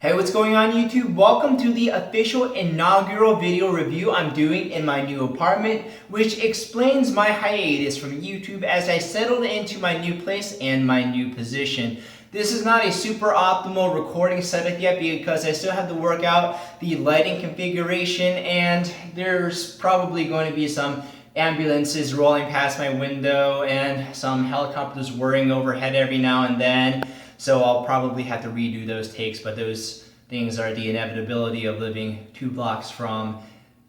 Hey, what's going on YouTube? Welcome to the official inaugural video review I'm doing in my new apartment, which explains my hiatus from YouTube as I settled into my new place and my new position. This is not a super optimal recording setup yet because I still have to work out the lighting configuration, and there's probably going to be some ambulances rolling past my window and some helicopters whirring overhead every now and then. So I'll probably have to redo those takes, but those things are the inevitability of living 2 blocks from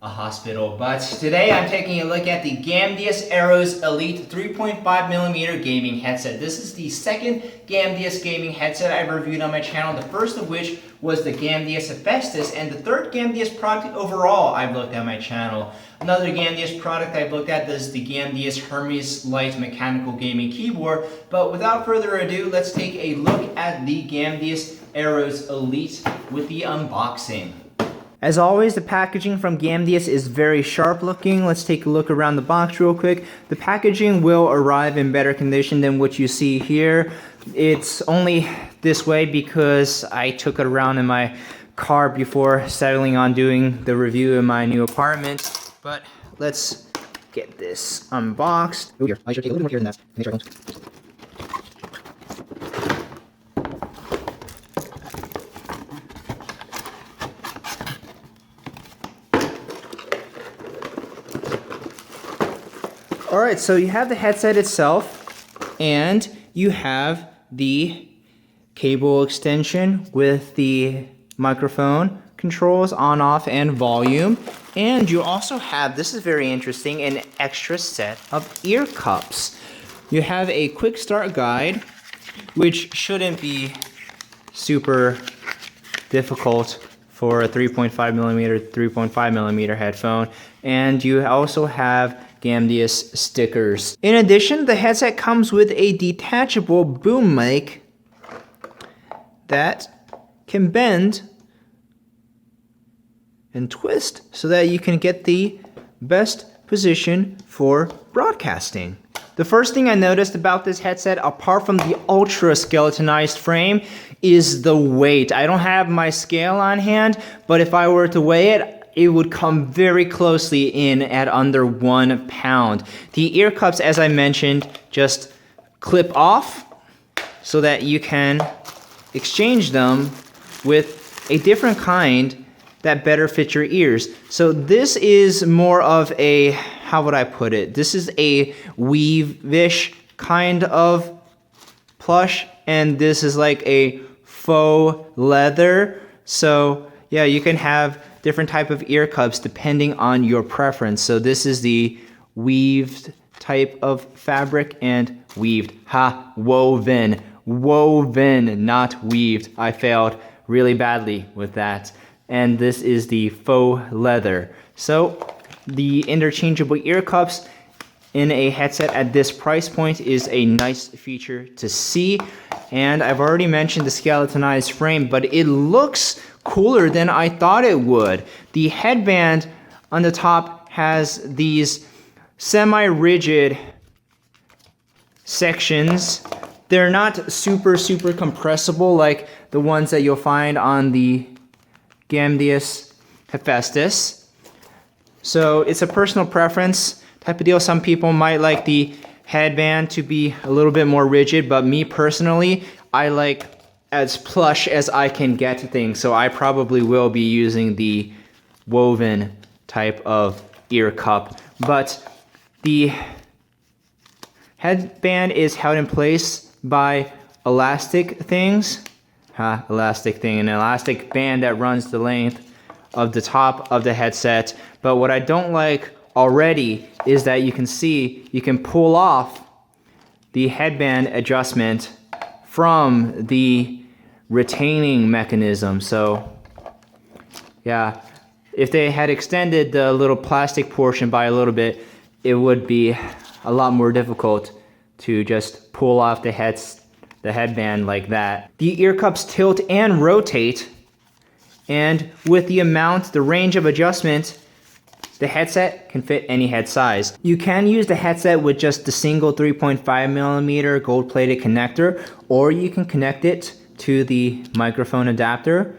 a hospital. But today I'm taking a look at the Gamdias Eros Elite 3.5mm gaming headset. This is the second Gamdias gaming headset I've reviewed on my channel, the first of which was the Gamdias Hephaestus, and the third Gamdias product overall I've looked at my channel. Another Gamdias product I've looked at is the Gamdias Hermes Light Mechanical Gaming Keyboard. But without further ado, let's take a look at the Gamdias Eros Elite with the unboxing. As always, the packaging from Gamdias is very sharp looking. Let's take a look around the box real quick. The packaging will arrive in better condition than what you see here. It's only this way because I took it around in my car before settling on doing the review in my new apartment. But let's get this unboxed. Oh, here. I should take a little more here than that. Make sure I don't. Alright, so you have the headset itself, and you have the cable extension with the microphone controls, on, off, and volume. And you also have, this is very interesting, an extra set of ear cups. You have a quick start guide, which shouldn't be super difficult for a 3.5mm headphone. And you also have Gamdias stickers. In addition, the headset comes with a detachable boom mic that can bend and twist so that you can get the best position for broadcasting. The first thing I noticed about this headset, apart from the ultra skeletonized frame, is the weight. I don't have my scale on hand, but if I were to weigh it, it would come very closely in at under 1 pound. The ear cups, as I mentioned, just clip off so that you can exchange them with a different kind that better fits your ears. So this is more of a, how would I put it? This is a weave-ish kind of plush, and this is like a faux leather. So yeah, you can have different type of ear cups depending on your preference. So this is the weaved type of fabric, and woven, not weaved. I failed really badly with that. And this is the faux leather. So the interchangeable ear cups in a headset at this price point is a nice feature to see. And I've already mentioned the skeletonized frame, but it looks cooler than I thought it would. The headband on the top has these semi-rigid sections. They're not super compressible like the ones that you'll find on the Gamdias Hephaestus. So it's a personal preference type of deal. Some people might like the headband to be a little bit more rigid, but me personally, I like as plush as I can get things, so I probably will be using the woven type of ear cup. But the headband is held in place by elastic things. An elastic band that runs the length of the top of the headset. But what I don't like already is that you can see you can pull off the headband adjustment from the retaining mechanism. So yeah, if they had extended the little plastic portion by a little bit, it would be a lot more difficult to just pull off the headband like that. The ear cups tilt and rotate, and with the range of adjustment, the headset can fit any head size. You can use the headset with just the single 3.5mm gold-plated connector, or you can connect it to the microphone adapter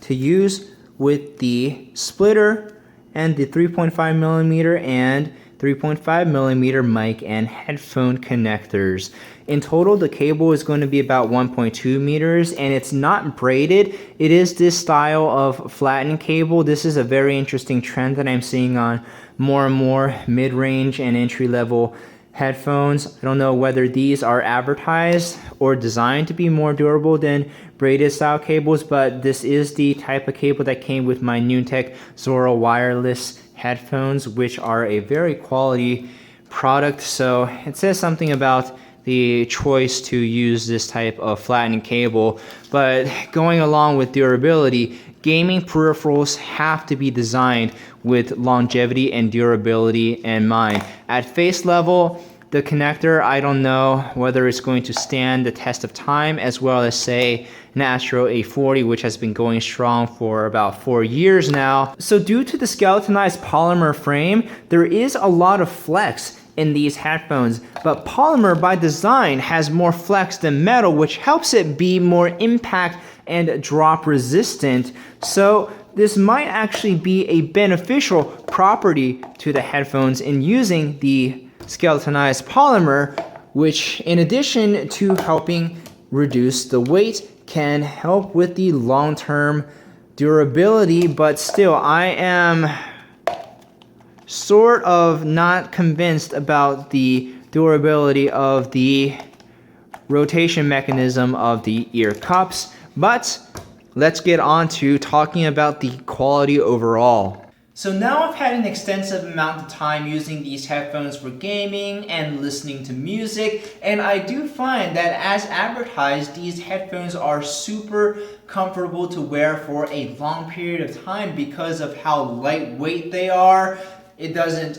to use with the splitter and the 3.5 millimeter and 3.5 millimeter mic and headphone connectors. In total, the cable is going to be about 1.2 meters, and it's not braided. It is this style of flattened cable. This is a very interesting trend that I'm seeing on more and more mid-range and entry-level headphones. I don't know whether these are advertised or designed to be more durable than braided style cables, but this is the type of cable that came with my Noontech Zora wireless headphones, which are a very quality product. So it says something about the choice to use this type of flattened cable. But going along with durability, gaming peripherals have to be designed with longevity and durability in mind. At face level, the connector, I don't know whether it's going to stand the test of time, as well as say an Astro A40, which has been going strong for about 4 years now. So due to the skeletonized polymer frame, there is a lot of flex in these headphones, but polymer by design has more flex than metal, which helps it be more impact and drop resistant. So this might actually be a beneficial property to the headphones in using the skeletonized polymer, which in addition to helping reduce the weight can help with the long-term durability. But still, I am sort of not convinced about the durability of the rotation mechanism of the ear cups. But let's get on to talking about the quality overall. So now I've had an extensive amount of time using these headphones for gaming and listening to music, and I do find that as advertised, these headphones are super comfortable to wear for a long period of time because of how lightweight they are. It doesn't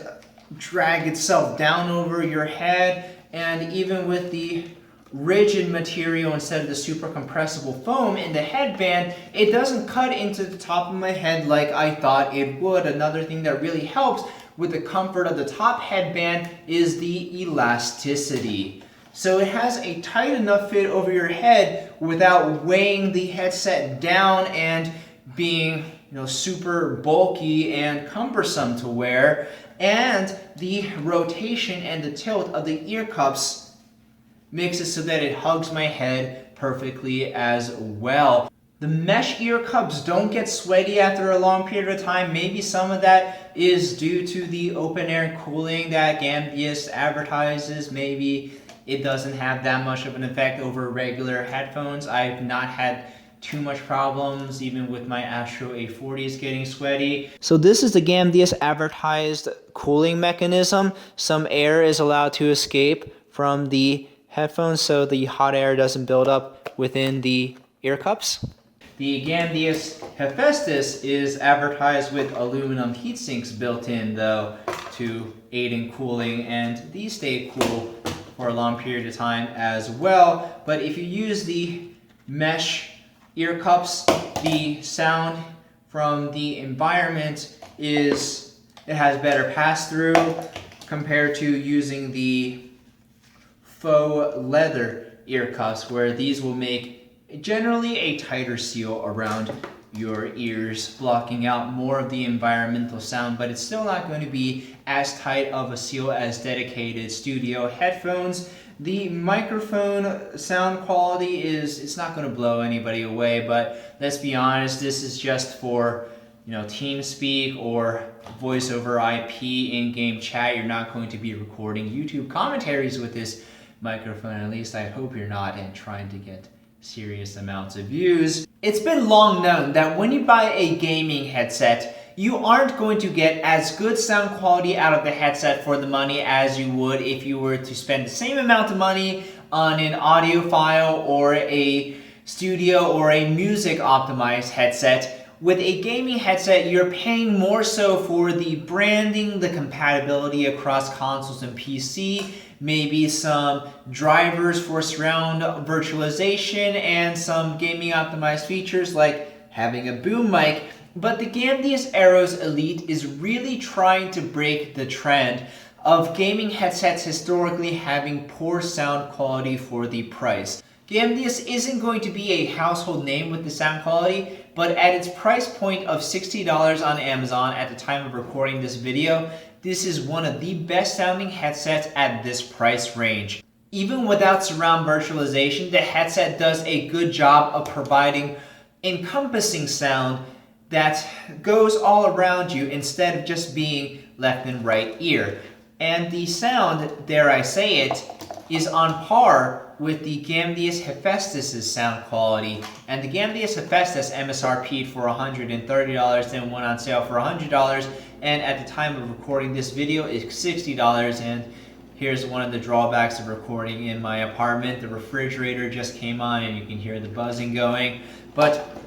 drag itself down over your head, and even with the rigid material instead of the super compressible foam in the headband, it doesn't cut into the top of my head like I thought it would. Another thing that really helps with the comfort of the top headband is the elasticity. So it has a tight enough fit over your head without weighing the headset down and being super bulky and cumbersome to wear. And the rotation and the tilt of the ear cups makes it so that it hugs my head perfectly as well. The mesh ear cups don't get sweaty after a long period of time. Maybe some of that is due to the open air cooling that Gamdias advertises. Maybe it doesn't have that much of an effect over regular headphones. I've not had too much problems even with my Astro A40s getting sweaty. So this is the Gamdias advertised cooling mechanism. Some air is allowed to escape from the headphones so the hot air doesn't build up within the ear cups. The Gamdias Hephaestus is advertised with aluminum heat sinks built in though to aid in cooling, and these stay cool for a long period of time as well. But if you use the mesh ear cups, the sound from the environment it has better pass through compared to using the faux leather ear cups, where these will make generally a tighter seal around your ears, blocking out more of the environmental sound, but it's still not going to be as tight of a seal as dedicated studio headphones. The microphone sound quality it's not going to blow anybody away, but let's be honest, this is just for TeamSpeak or voice over IP in-game chat. You're not going to be recording YouTube commentaries with this microphone, at least I hope you're not, and trying to get serious amounts of views. It's been long known that when you buy a gaming headset, you aren't going to get as good sound quality out of the headset for the money as you would if you were to spend the same amount of money on an audiophile or a studio or a music optimized headset. With a gaming headset, you're paying more so for the branding, the compatibility across consoles and PC, maybe some drivers for surround virtualization, and some gaming optimized features like having a boom mic. But the Gamdias Eros Elite is really trying to break the trend of gaming headsets historically having poor sound quality for the price. Gamdias isn't going to be a household name with the sound quality, but at its price point of $60 on Amazon at the time of recording this video, this is one of the best sounding headsets at this price range. Even without surround virtualization, the headset does a good job of providing encompassing sound that goes all around you instead of just being left and right ear. And the sound, dare I say it, is on par with the Gamdias Hephaestus' sound quality. And the Gamdias Hephaestus MSRP'd for $130, then went on sale for $100, and at the time of recording this video is $60. And here's one of the drawbacks of recording in my apartment. The refrigerator just came on and you can hear the buzzing going. But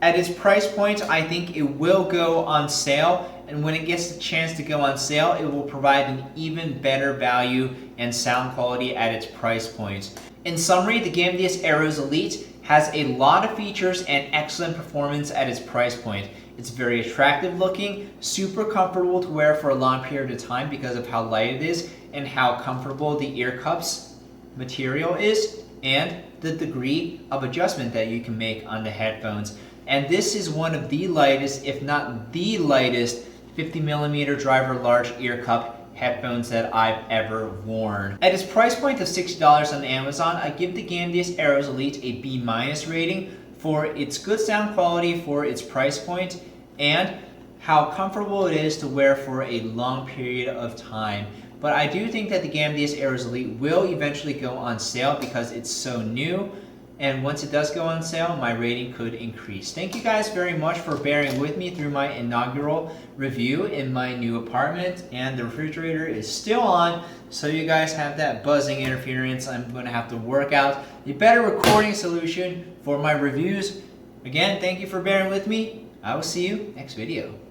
at its price point, I think it will go on sale. And when it gets the chance to go on sale, it will provide an even better value and sound quality at its price point. In summary, the Gamdias Eros Elite has a lot of features and excellent performance at its price point. It's very attractive looking, super comfortable to wear for a long period of time because of how light it is and how comfortable the ear cups material is, and the degree of adjustment that you can make on the headphones. And this is one of the lightest, if not the lightest, 50mm driver large ear cup headphones that I've ever worn. At its price point of $60 on Amazon, I give the Gamdias Eros Elite a B- rating for its good sound quality for its price point and how comfortable it is to wear for a long period of time. But I do think that the Gamdias Eros Elite will eventually go on sale because it's so new. And once it does go on sale, my rating could increase. Thank you guys very much for bearing with me through my inaugural review in my new apartment. And the refrigerator is still on, so you guys have that buzzing interference. I'm going to have to work out a better recording solution for my reviews. Again, thank you for bearing with me. I will see you next video.